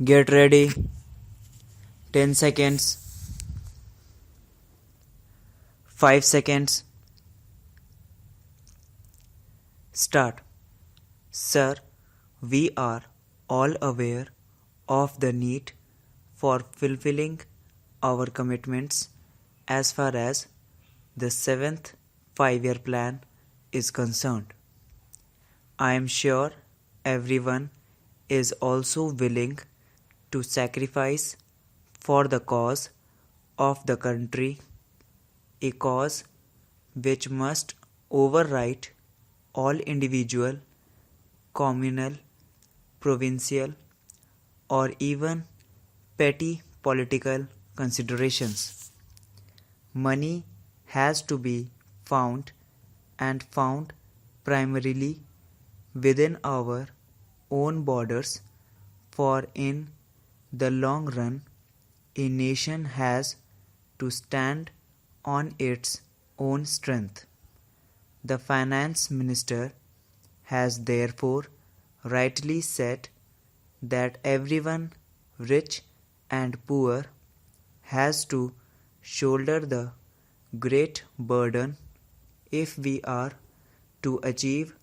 Get ready. 10 seconds. 5 seconds. Start. Sir, we are all aware of the need for fulfilling our commitments as far as the 7th 5-year plan is concerned. I am sure everyone is also willing to sacrifice for the cause of the country, a cause which must override all individual, communal, provincial, or even petty political considerations. Money has to be found and found primarily within our own borders, for in the long run, a nation has to stand on its own strength. The finance minister has therefore rightly said that everyone, rich and poor, has to shoulder the great burden if we are to achieve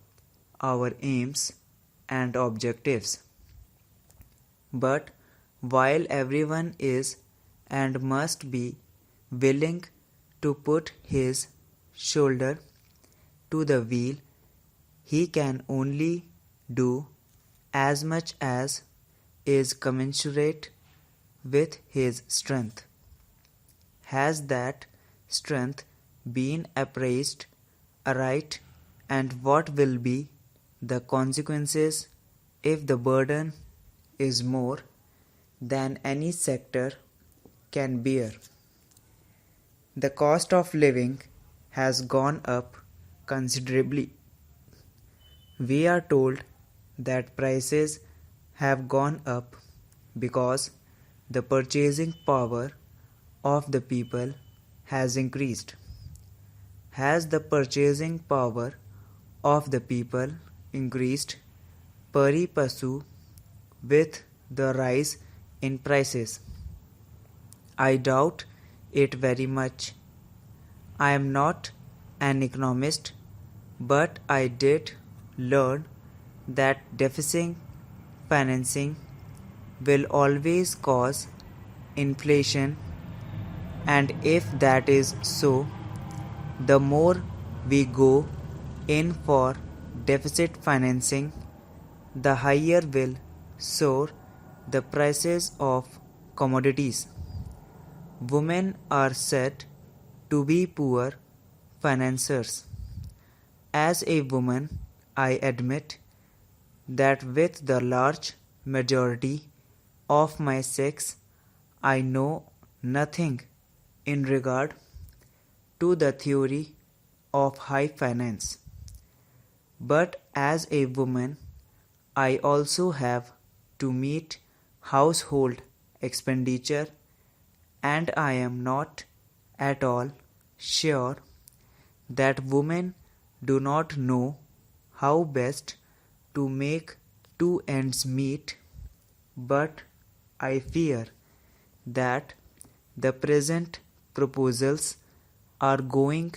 our aims and objectives. But while everyone is and must be willing to put his shoulder to the wheel, he can only do as much as is commensurate with his strength. Has that strength been appraised aright, and what will be the consequences if the burden is more than any sector can bear? The cost of living has gone up considerably. We are told that prices have gone up because the purchasing power of the people has increased. Has the purchasing power of the people increased pari passu with the rise in prices? I doubt it very much. I am not an economist, but I did learn that deficit financing will always cause inflation, and if that is so, the more we go in for deficit financing, the higher will soar the prices of commodities. Women are said to be poor financiers. As a woman, I admit that with the large majority of my sex, I know nothing in regard to the theory of high finance. But as a woman, I also have to meet household expenditure, and I am not at all sure that women do not know how best to make two ends meet, but I fear that the present proposals are going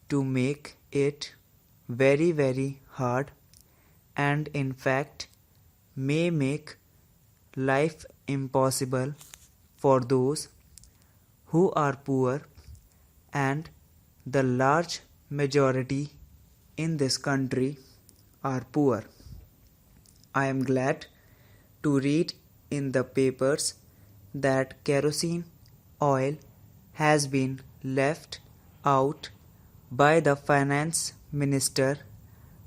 to make it very, very hard, and in fact may make life impossible for those who are poor, and the large majority in this country are poor. I am glad to read in the papers that kerosene oil has been left out by the finance minister,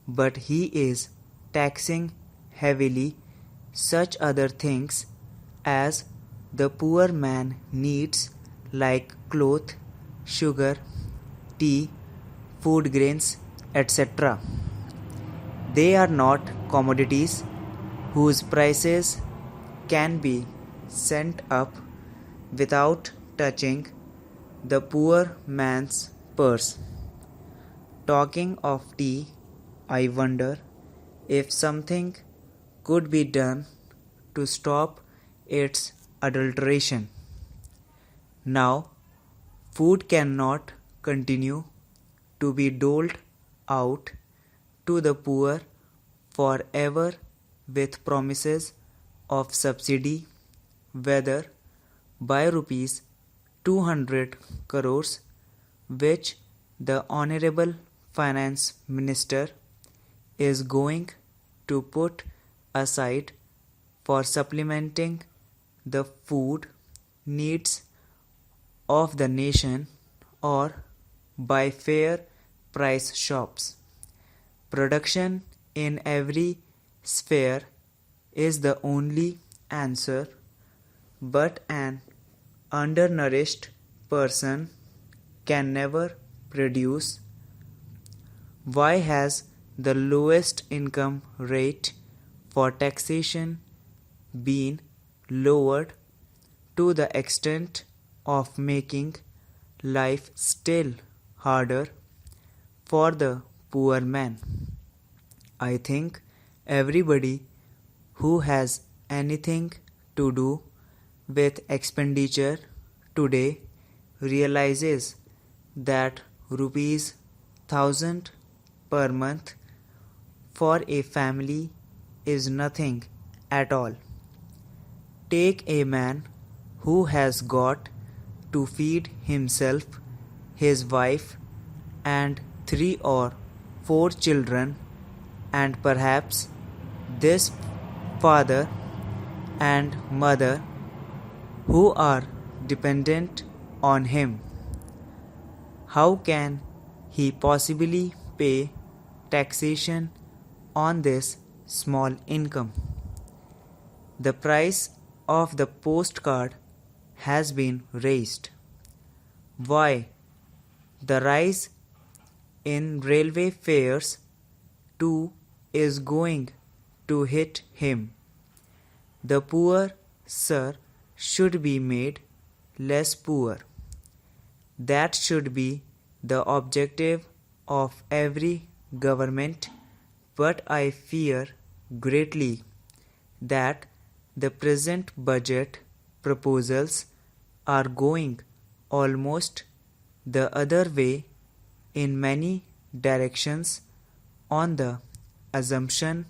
but he is taxing heavily such other things as the poor man needs, like cloth, sugar, tea, food grains, etc. They are not commodities whose prices can be sent up without touching the poor man's purse. Talking of tea, I wonder if something could be done to stop its adulteration. Now, food cannot continue to be doled out to the poor forever with promises of subsidy, whether by rupees 200 crores, which the Honorable Finance Minister is going to put aside for supplementing the food needs of the nation, or by fair price shops. Production in every sphere is the only answer, but an undernourished person can never produce. Why has the lowest income rate for taxation been lowered to the extent of making life still harder for the poor man? I think everybody who has anything to do with expenditure today realizes that rupees 1000 per month for a family is nothing at all. Take a man who has got to feed himself, his wife, and 3 or 4 children, and perhaps this father and mother who are dependent on him. How can he possibly pay taxation on this small income? The price of the postcard has been raised. Why? The rise in railway fares too is going to hit him. The poor, sir, should be made less poor. That should be the objective of every government, but I fear greatly that the present budget proposals are going almost the other way in many directions, on the assumption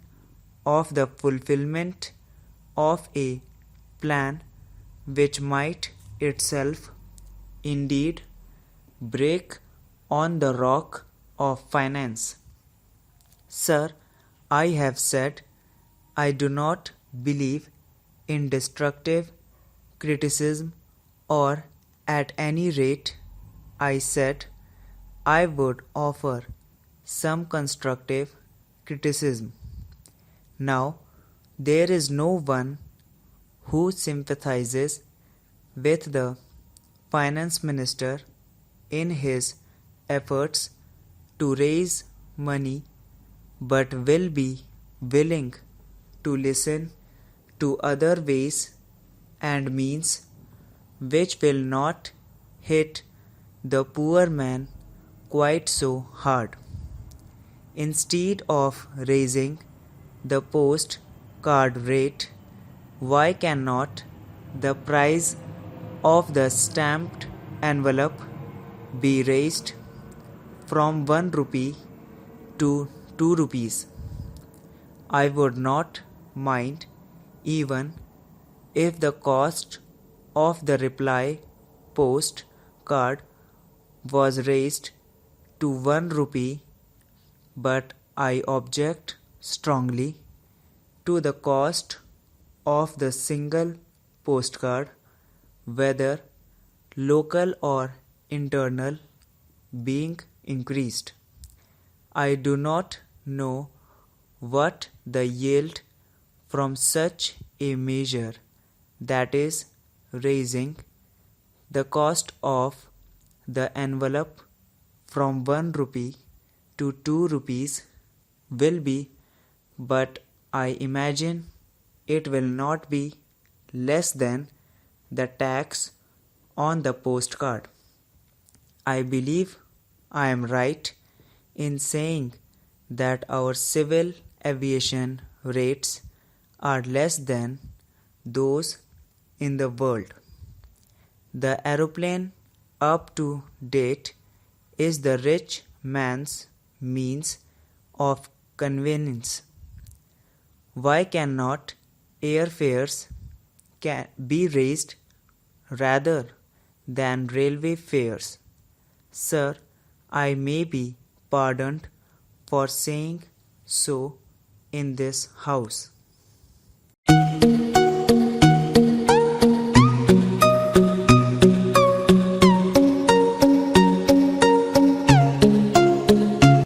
of the fulfillment of a plan which might itself indeed break on the rock of finance. Sir, I have said I do not believe in destructive criticism, or at any rate I said I would offer some constructive criticism. Now, there is no one who sympathizes with the finance minister in his efforts to raise money, but will be willing to listen to other ways and means which will not hit the poor man quite so hard. Instead of raising the post card rate, why cannot the price of the stamped envelope be raised from 1 rupee to 2 rupees? I would not mind even if the cost of the reply post card was raised to 1 rupee, but I object strongly to the cost of the single postcard, whether local or internal, being increased. I do not know what the yield from such a measure, that is, raising the cost of the envelope from 1 rupee to 2 rupees, will be, but I imagine it will not be less than the tax on the postcard. I believe I am right in saying that our civil aviation rates are less than those in the world. The aeroplane up to date is the rich man's means of convenience. Why cannot airfares be raised rather than railway fares? Sir, I may be pardoned for saying so in this house.